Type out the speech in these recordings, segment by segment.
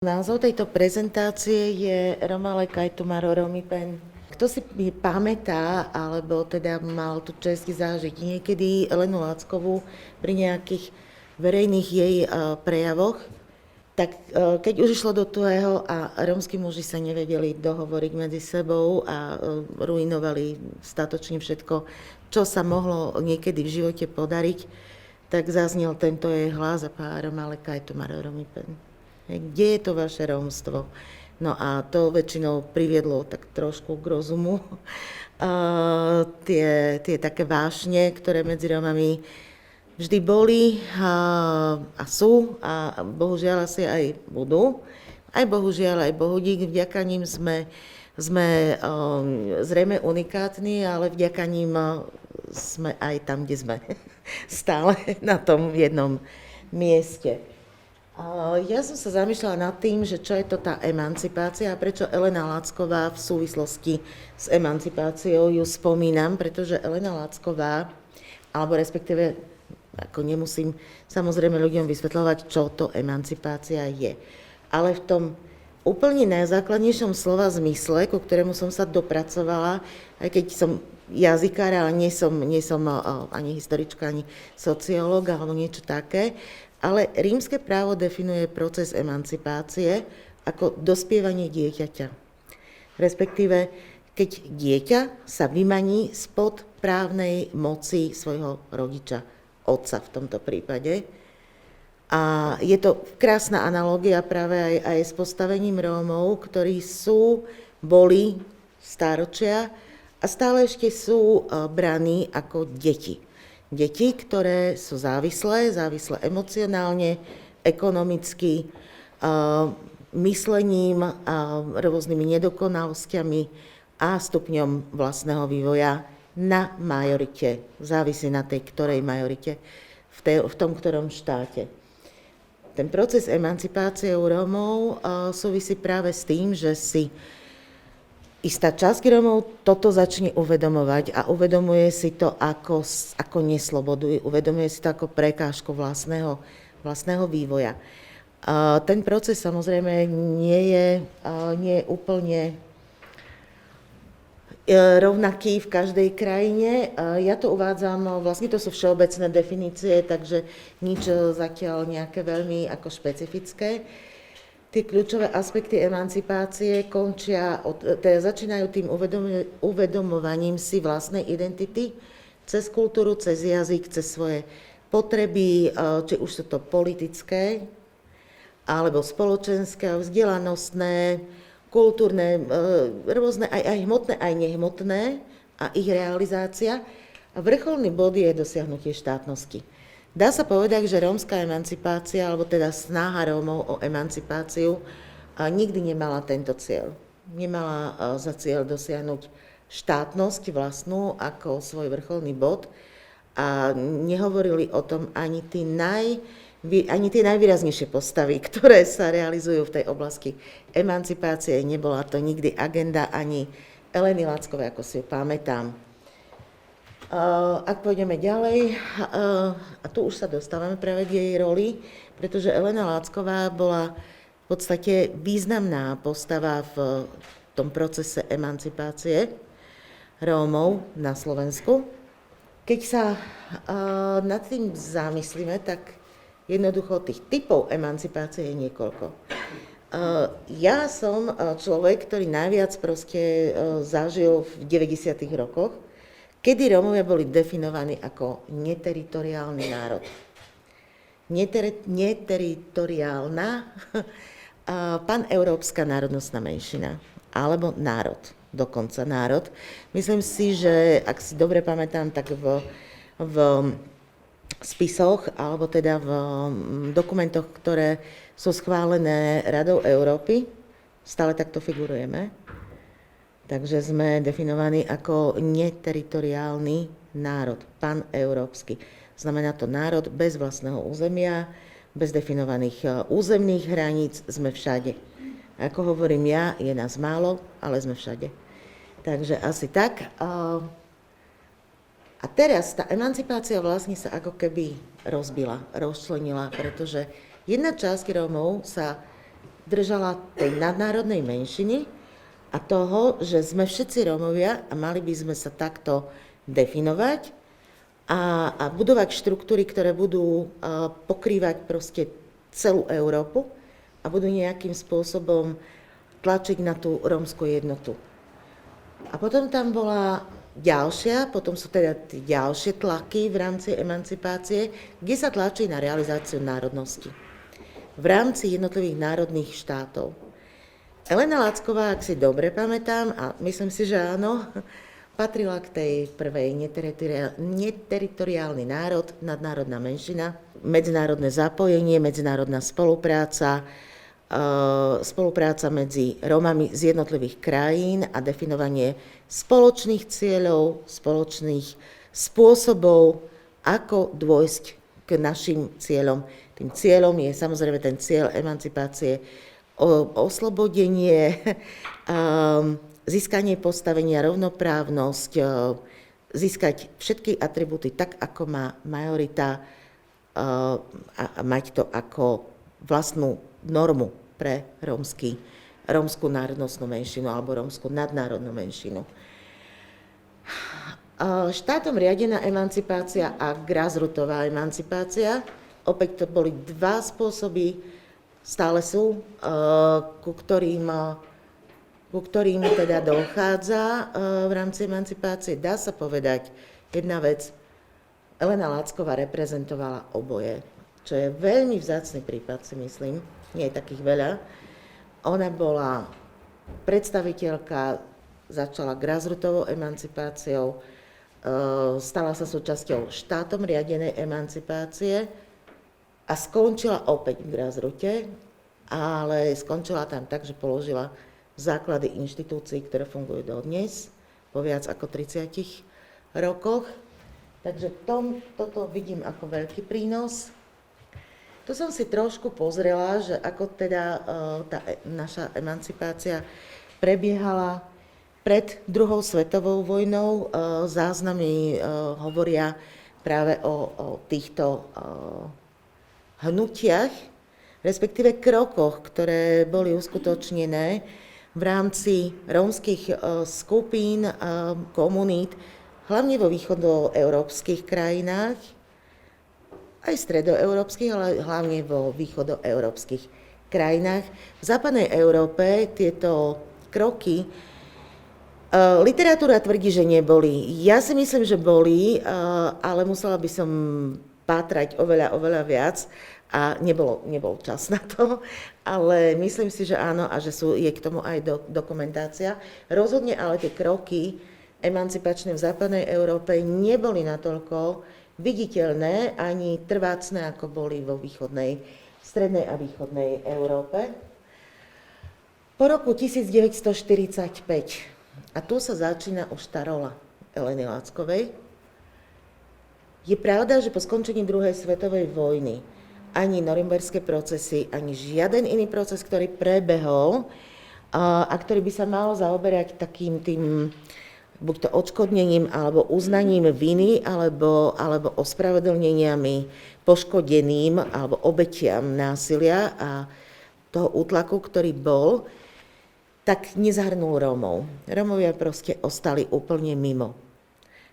Názov tejto prezentácie je Romale Kaitumaro Romipen. Kto si pamätá, alebo teda mal tu čest zažiť niekedy Elenu Láckovú pri nejakých verejných jej prejavoch, tak keď už išlo do tuhého a rómski muži sa nevedeli dohovoriť medzi sebou a ruinovali statočne všetko, čo sa mohlo niekedy v živote podariť, tak zaznel tento jej hlas a pán Romale Kaitumaro Romipen. Kde je to vaše rómstvo? No a to väčšinou priviedlo tak trošku k rozumu. Tie také vášne, ktoré medzi Rómami vždy boli a sú a bohužiaľ asi aj budú. Aj bohužiaľ, aj bohudík, vďaka ním sme zrejme unikátni, ale vďaka ním sme aj tam, kde sme. Stále na tom jednom mieste. Ja som sa zamýšľala nad tým, že čo je to tá emancipácia a prečo Elena Lácková v súvislosti s emancipáciou ju spomínam, pretože Elena Lácková, alebo respektíve, ako nemusím samozrejme ľuďom vysvetľovať, čo to emancipácia je. Ale v tom úplne najzákladnejšom slova zmysle, ku ktorému som sa dopracovala, aj keď som jazykár, ale nie som ani historička, ani sociológ, alebo niečo také, ale rímske právo definuje proces emancipácie ako dospievanie dieťaťa. Respektíve, keď dieťa sa vymaní spod právnej moci svojho rodiča, otca v tomto prípade. A je to krásna analogia práve aj s postavením Rómov, ktorí boli stáročia a stále ešte sú braní ako deti. Deti, ktoré sú závislé emocionálne, ekonomicky, myslením, rôznymi nedokonalosťami a stupňom vlastného vývoja na majorite. Závisí na tej ktorej majorite v tom ktorom štáte. Ten proces emancipácie u Rómov súvisí práve s tým, že si istá časť Rómov toto začne uvedomovať a uvedomuje si to ako neslobodu, uvedomuje si to ako prekážku vlastného vývoja. Ten proces samozrejme nie je úplne rovnaký v každej krajine. Ja to uvádzam, vlastne to sú všeobecné definície, takže nič zatiaľ nejaké veľmi ako špecifické. Tie kľúčové aspekty emancipácie začínajú tým uvedomovaním si vlastnej identity cez kultúru, cez jazyk, cez svoje potreby, či už sú to politické, alebo spoločenské, vzdelanostné, kultúrne, rôzne, aj hmotné, aj nehmotné a ich realizácia. A vrcholný bod je dosiahnutie štátnosti. Dá sa povedať, že rómska emancipácia, alebo teda snaha Rómov o emancipáciu nikdy nemala tento cieľ. Nemala za cieľ dosiahnuť štátnosť vlastnú ako svoj vrcholný bod a nehovorili o tom ani tie najvýraznejšie postavy, ktoré sa realizujú v tej oblasti emancipácie. Nebola to nikdy agenda ani Eleny Láckovej, ako si ju pamätám. Ak pôjdeme ďalej, a tu už sa dostávame práve k jej roli, pretože Elena Lácková bola v podstate významná postava v tom procese emancipácie Rómov na Slovensku. Keď sa nad tým zamyslíme, tak jednoducho tých typov emancipácie je niekoľko. Ja som človek, ktorý najviac zažil v 90. rokoch, kedy Rómovia boli definovaní ako neteritoriálny národ. Neteritoriálna paneurópska národnostná menšina, alebo národ, dokonca národ. Myslím si, že ak si dobre pamätám, tak v spisoch, alebo teda v dokumentoch, ktoré sú schválené Radou Európy, stále takto figurujeme. Takže sme definovaní ako neteritoriálny národ, paneurópsky. Znamená to národ bez vlastného územia, bez definovaných územných hraníc, sme všade. Ako hovorím ja, je nás málo, ale sme všade. Takže asi tak. A teraz tá emancipácia vlastne sa ako keby rozčlenila, pretože jedna časť Rómov sa držala tej nadnárodnej menšiny a toho, že sme všetci Rómovia a mali by sme sa takto definovať a budovať štruktúry, ktoré budú pokrývať proste celú Európu a budú nejakým spôsobom tlačiť na tú rómskú jednotu. A potom tam bola potom sú teda tie ďalšie tlaky v rámci emancipácie, kde sa tlačí na realizáciu národnosti v rámci jednotlivých národných štátov. Elena Lacková, ak si dobre pamätám, a myslím si, že áno, patrila k tej prvej neteritoriálny národ, nadnárodná menšina, medzinárodné zapojenie, medzinárodná spolupráca, spolupráca medzi Rómami z jednotlivých krajín a definovanie spoločných cieľov, spoločných spôsobov, ako dôjsť k našim cieľom. Tým cieľom je samozrejme ten cieľ emancipácie, oslobodenie, získanie postavenia, rovnoprávnosť, získať všetky atribúty tak, ako má majorita a mať to ako vlastnú normu pre rómsku národnostnú menšinu alebo rómsku nadnárodnú menšinu. Štátom riadená emancipácia a grassrootová emancipácia, opäť to boli dva spôsoby, stále sú, ku ktorým teda dochádza v rámci emancipácie. Dá sa povedať jedna vec, Elena Lacková reprezentovala oboje, čo je veľmi vzácny prípad, si myslím, nie je takých veľa. Ona bola predstaviteľka, začala grassrootovou emancipáciou, stala sa súčasťou štátom riadenej emancipácie a skončila opäť v grassroote, ale skončila tam tak, že položila základy inštitúcií, ktoré fungujú dodnes, po viac ako 30 rokoch. Takže toto vidím ako veľký prínos. Tu som si trošku pozrela, že ako teda tá naša emancipácia prebiehala pred druhou svetovou vojnou. Záznamy hovoria práve o týchto hnutiach, respektíve krokoch, ktoré boli uskutočnené v rámci rómskych skupín, komunít, hlavne vo východoeurópskych krajinách, aj stredoeurópskych, ale hlavne vo východoeurópskych krajinách. V západnej Európe tieto kroky, literatúra tvrdí, že neboli. Ja si myslím, že boli, ale musela by som pátrať oveľa viac a nebol čas na to, ale myslím si, že áno a že je k tomu aj dokumentácia. Rozhodne ale tie kroky emancipačné v západnej Európe neboli natoľko viditeľné ani trvácne, ako boli vo strednej a východnej Európe. Po roku 1945, a tu sa začína už tá rola Eleny Lackovej, je pravda, že po skončení druhej svetovej vojny ani norimberské procesy, ani žiaden iný proces, ktorý prebehol a ktorý by sa mal zaoberať takým tým buď to odškodnením, alebo uznaním viny, alebo ospravedlneniami poškodeným, alebo obetiam násilia a toho útlaku, ktorý bol, tak nezahrnul Rómov. Rómovia proste ostali úplne mimo.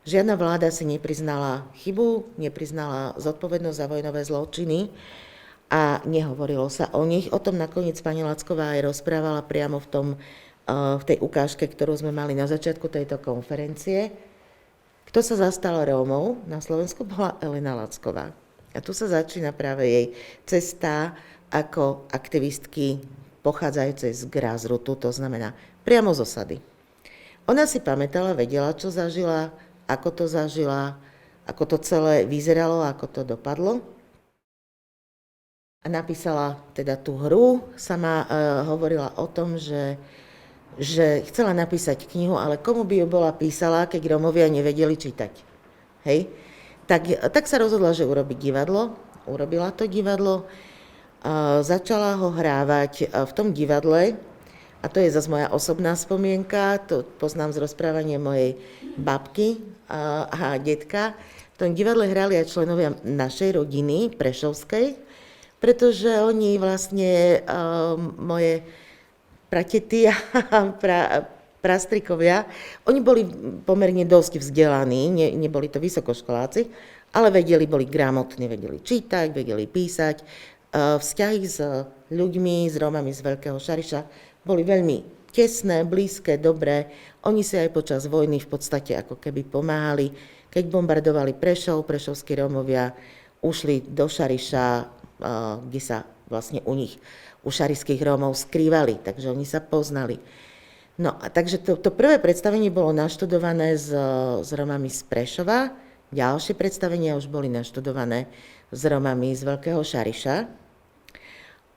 Žiadna vláda si nepriznala chybu, nepriznala zodpovednosť za vojnové zločiny a nehovorilo sa o nich. O tom nakoniec pani Lacková aj rozprávala priamo v tej ukážke, ktorú sme mali na začiatku tejto konferencie. Kto sa zastal Rómov na Slovensku, bola Elena Lacková. A tu sa začína práve jej cesta ako aktivistky pochádzajúcej z grassrootu, to znamená priamo z osady. Ona si pamätala, vedela, čo zažila, ako to zažila, ako to celé vyzeralo, ako to dopadlo. A napísala teda tú hru, sama hovorila o tom, že chcela napísať knihu, ale komu by ju bola písala, keď Rómovia nevedeli čítať. Hej? Tak sa rozhodla, že urobí divadlo, urobila to divadlo, začala ho hrávať v tom divadle, a to je zase moja osobná spomienka, to poznám z rozprávania mojej babky a detka. V tom divadle hrali aj členovia našej rodiny, prešovskej, pretože oni vlastne, moje pratety a prastrikovia, oni boli pomerne dosť vzdelaní, neboli to vysokoškoláci, ale boli gramotní, vedeli čítať, vedeli písať. Vzťahy s ľuďmi, s Rómami z Veľkého Šariša boli veľmi tesné, blízke, dobré. Oni si aj počas vojny v podstate ako keby pomáhali. Keď bombardovali Prešov, prešovskí Rómovia ušli do Šariša, kde sa vlastne u šarišských Rómov skrývali, takže oni sa poznali. No a takže to prvé predstavenie bolo naštudované s Rómami z Prešova, ďalšie predstavenia už boli naštudované s Rómami z Veľkého Šariša.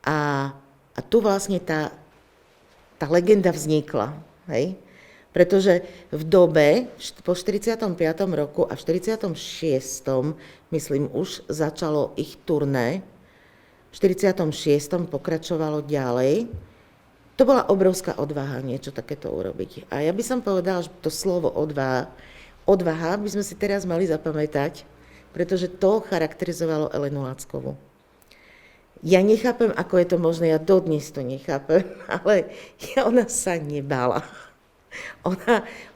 A tu vlastne tá legenda vznikla, hej? Pretože v dobe, po 45. roku a v 46. myslím už začalo ich turné, v 46. pokračovalo ďalej. To bola obrovská odvaha niečo takéto urobiť. A ja by som povedala, že to slovo odvaha by sme si teraz mali zapamätať, pretože to charakterizovalo Elenu Lackovú. Ja nechápem, ako je to možné, ja dodnes to nechápem, ale ona sa nebála.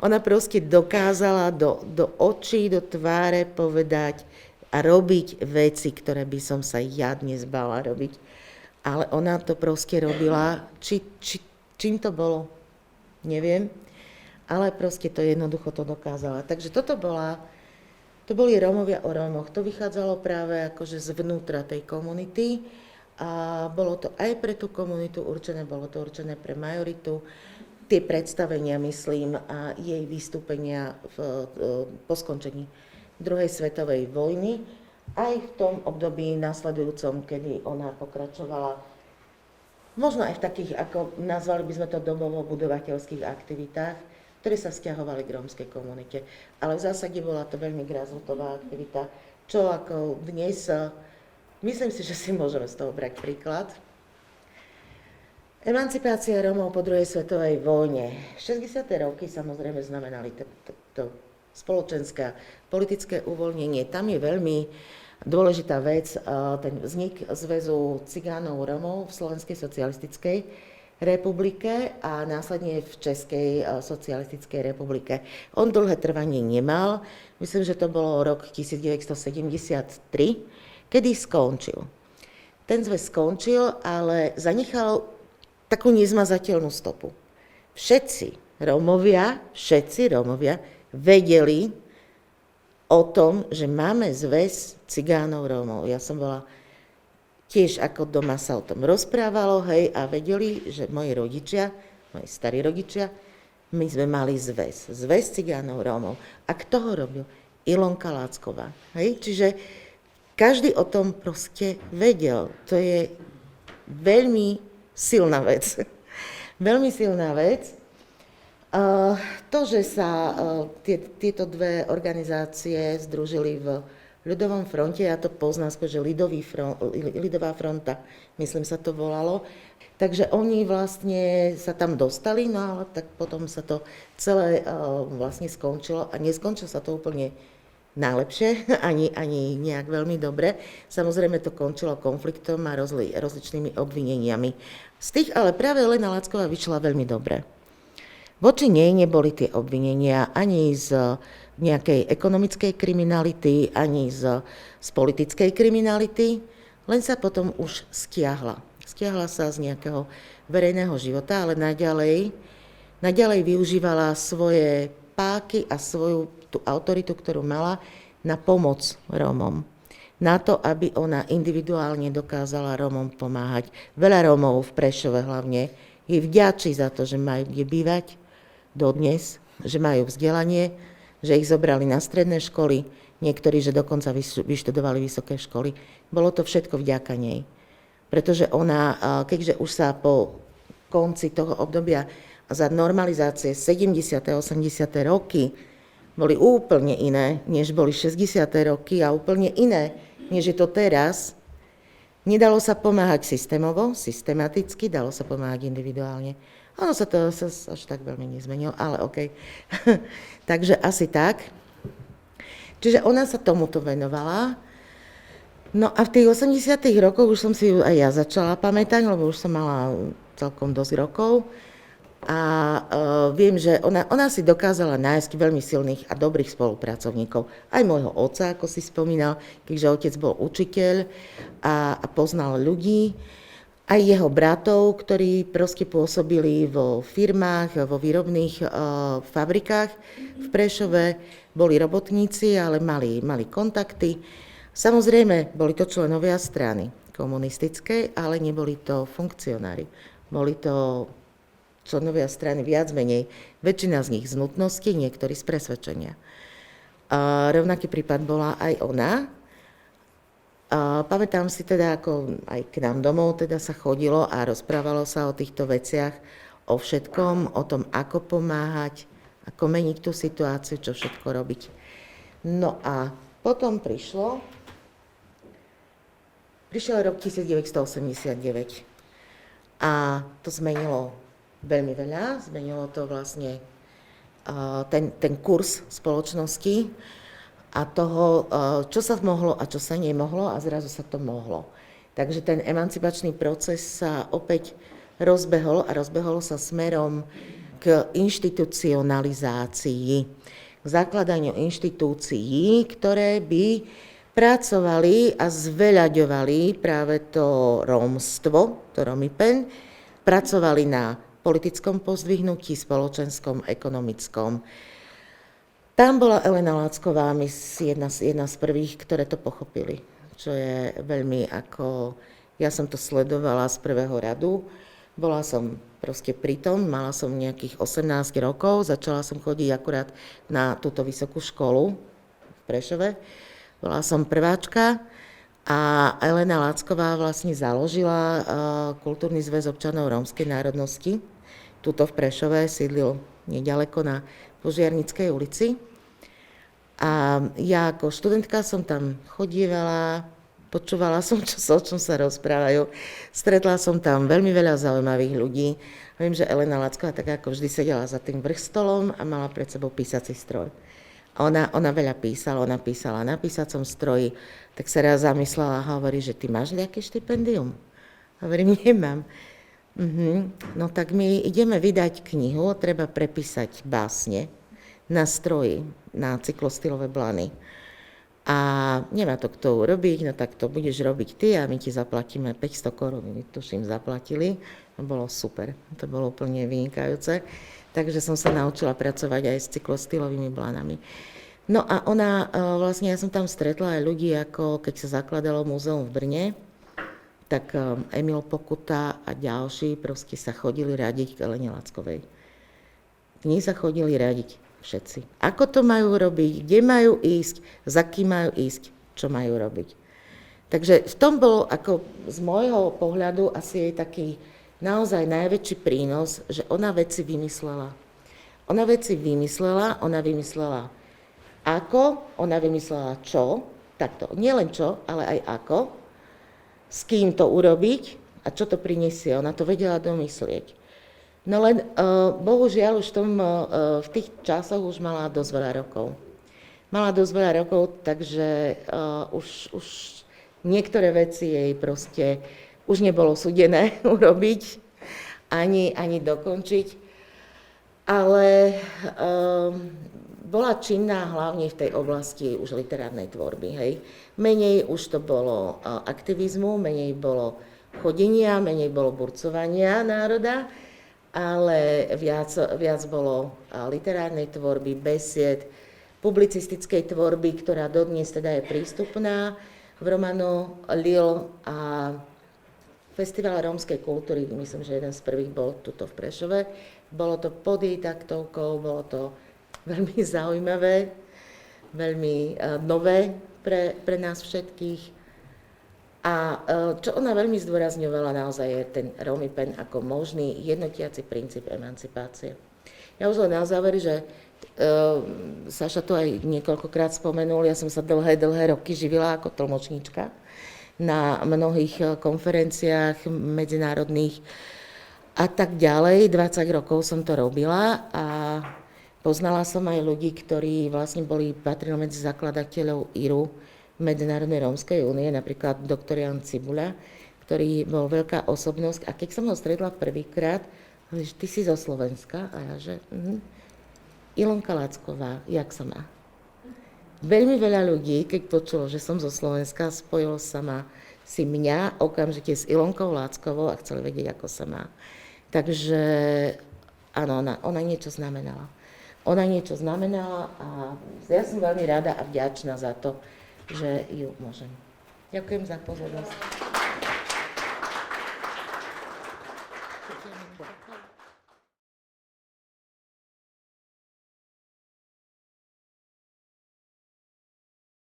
Ona proste dokázala do očí, do tváre povedať a robiť veci, ktoré by som sa ja dnes bála robiť. Ale ona to proste robila, čím to bolo, neviem, ale proste to jednoducho to dokázala. Takže to boli Rómovia o Rómoch, to vychádzalo práve akože zvnútra tej komunity a bolo to aj pre tú komunitu určené, bolo to určené pre majoritu. Tie predstavenia, myslím, a jej vystúpenia po skončení druhej svetovej vojny, aj v tom období nasledujúcom, kedy ona pokračovala, možno aj v takých, ako nazvali by sme to domovo-budovateľských aktivitách, ktoré sa vzťahovali k rómskej komunite. Ale v zásade bola to veľmi grassrootová aktivita, čo ako dnes, myslím si, že si môžeme z toho brať príklad. Emancipácia Rómov po druhej svetovej vojne. 60. roky samozrejme znamenali to spoločenské politické uvoľnenie. Tam je veľmi dôležitá vec, ten vznik Zväzu cigánov Rómov v Slovenskej socialistickej republike a následne v Českej socialistickej republike. On dlhé trvanie nemal, myslím, že to bolo rok 1973, kedy skončil. Ten zväz skončil, ale zanechal takú nezmazateľnú stopu. Všetci Rómovia vedeli o tom, že máme zväz cigánov Rómov. Ja som bola tiež, ako doma sa o tom rozprávalo, hej, a vedeli, že moji starí rodičia, my sme mali zväz cigánov Rómov. A kto ho robil? Ilonka Lacková. Hej, čiže každý o tom proste vedel. To je veľmi silná vec. Veľmi silná vec. To, že sa tieto dve organizácie združili v Ľudovom fronte, ja to poznám skôr, že Ľudová fronta, myslím sa to volalo. Takže oni vlastne sa tam dostali, no ale tak potom sa to celé vlastne skončilo a neskončilo sa to úplne najlepšie, ani nejak veľmi dobre. Samozrejme to končilo konfliktom a rozličnými obvineniami. Z tých ale práve Elena Lacková vyšla veľmi dobre. Voči nej neboli tie obvinenia ani z nejakej ekonomickej kriminality, ani z politickej kriminality, len sa potom už stiahla. Stiahla sa z nejakého verejného života, ale naďalej využívala svoje páky a svoju tú autoritu, ktorú mala, na pomoc Rómom. Na to, aby ona individuálne dokázala Rómom pomáhať. Veľa Rómov v Prešove hlavne jej vďačí za to, že majú kde bývať dodnes, že majú vzdelanie, že ich zobrali na stredné školy, niektorí, že dokonca vyštudovali vysoké školy. Bolo to všetko vďaka nej. Pretože ona, keďže už sa po konci toho obdobia za normalizácie 70. a 80. roky boli úplne iné, než boli 60. roky a úplne iné, než je to teraz. Nedalo sa pomáhať systematicky, dalo sa pomáhať individuálne. Ono sa to až tak veľmi nezmenilo, ale OK. Takže asi tak. Čiže ona sa tomuto venovala. No a v tých 80. rokoch už som si ju aj ja začala pamätať, lebo už som mala celkom dosť rokov. A viem, že ona si dokázala nájsť veľmi silných a dobrých spolupracovníkov. Aj môjho otca, ako si spomínal, keďže otec bol učiteľ a poznal ľudí. Aj jeho bratov, ktorí proste pôsobili vo firmách, vo výrobných fabrikách v Prešove. Boli robotníci, ale mali kontakty. Samozrejme, boli to členovia strany komunistickej, ale neboli to funkcionári. Boli to členovia strany viac menej, väčšina z nich z nutnosti, niektorí z presvedčenia. A rovnaký prípad bola aj ona. A pamätám si teda, ako aj k nám domov teda sa chodilo a rozprávalo sa o týchto veciach, o všetkom, o tom, ako pomáhať, ako meniť tú situáciu, čo všetko robiť. No a potom prišiel rok 1989 a to zmenilo veľmi veľa, zmenilo to vlastne ten kurz spoločnosti a toho, čo sa mohlo a čo sa nemohlo a zrazu sa to mohlo. Takže ten emancipačný proces sa opäť rozbehol a rozbehol sa smerom k inštitucionalizácii, k zakladaniu inštitúcií, ktoré by pracovali a zveľaďovali práve to rómstvo, to Romipen, pracovali na politickom pozdvihnutí, spoločenskom, ekonomickom. Tam bola Elena Lácková, jedna z prvých, ktoré to pochopili, čo je veľmi ako, ja som to sledovala z prvého radu, bola som proste pritom, mala som nejakých 18 rokov, začala som chodiť akurát na túto vysokú školu v Prešove, bola som prváčka a Elena Lácková vlastne založila Kultúrny zväz občanov rómskej národnosti. Tuto v Prešove sídlil nedaleko na Požiarnickej ulici. A ja ako študentka som tam chodievala, počúvala som, o čom sa rozprávajú. Stretla som tam veľmi veľa zaujímavých ľudí. Viem, že Elena Lácková tak ako vždy sedela za tým vrchstolom a mala pred sebou písací stroj. Ona veľa písala, ona písala na písacom stroji, tak sa raz zamyslela a hovorí, že ty máš nejaké štipendium? Hovorím, nemám. No tak my ideme vydať knihu, treba prepísať básne na stroji, na cyklostylové blany. A nemá to kto urobiť, no tak to budeš robiť ty a my ti zaplatíme 500 korún. My tuším zaplatili, to bolo super, to bolo úplne vynikajúce. Takže som sa naučila pracovať aj s cyklostylovými blánami. No a ona, vlastne ja som tam stretla aj ľudí, ako keď sa zakladalo múzeum v Brne, tak Emil Pokuta a ďalší proste sa chodili radiť k Elene Láckovej. K nej sa chodili radiť všetci. Ako to majú robiť, kde majú ísť, za kým majú ísť, čo majú robiť. Takže v tom bol ako z môjho pohľadu asi jej taký naozaj najväčší prínos, že ona veci vymyslela. Ona vymyslela ako, ona vymyslela čo, takto, nielen čo, ale aj ako, s kým to urobiť a čo to prinesie. Ona to vedela domyslieť. No len bohužiaľ už v tých časoch už mala dosť veľa rokov. Takže už niektoré veci jej proste už nebolo súdené urobiť, ani dokončiť, ale bola činná hlavne v tej oblasti už literárnej tvorby. Hej. Menej už to bolo aktivizmu, menej bolo chodenia, menej bolo burcovania národa, ale viac bolo literárnej tvorby, besied, publicistickej tvorby, ktorá dodnes teda je prístupná v Romano Lille a Festival rómskej kultúry, myslím, že jeden z prvých bol tuto v Prešove. Bolo to pod jej taktovkou, bolo to veľmi zaujímavé, veľmi nové pre nás všetkých. A čo ona veľmi zdôrazňovala naozaj je ten Romipen ako možný jednotiaci princíp emancipácie. Ja už len na záver, že Saša to aj niekoľkokrát spomenul, ja som sa dlhé roky živila ako tlmočníčka na mnohých konferenciách medzinárodných a tak ďalej. 20 rokov som to robila a poznala som aj ľudí, ktorí vlastne patrili medzi zakladateľov IRU, Medzinárodnej rómskej únie, napríklad doktor Jan Cibuľa, ktorý bol veľká osobnosť. A keď som ho stretla prvýkrát, hovorí, že ty si zo Slovenska? A ja, že Ilonka Lacková, jak sa má? Veľmi veľa ľudí, keď počulo, že som zo Slovenska, spojilo sa si mňa okamžite s Ilonkou Lackovou a chceli vedieť, ako sa má. Takže áno, ona niečo znamenala. Ona niečo znamenala a ja som veľmi rada a vďačná za to, že ju môžem. Ďakujem za pozornosť.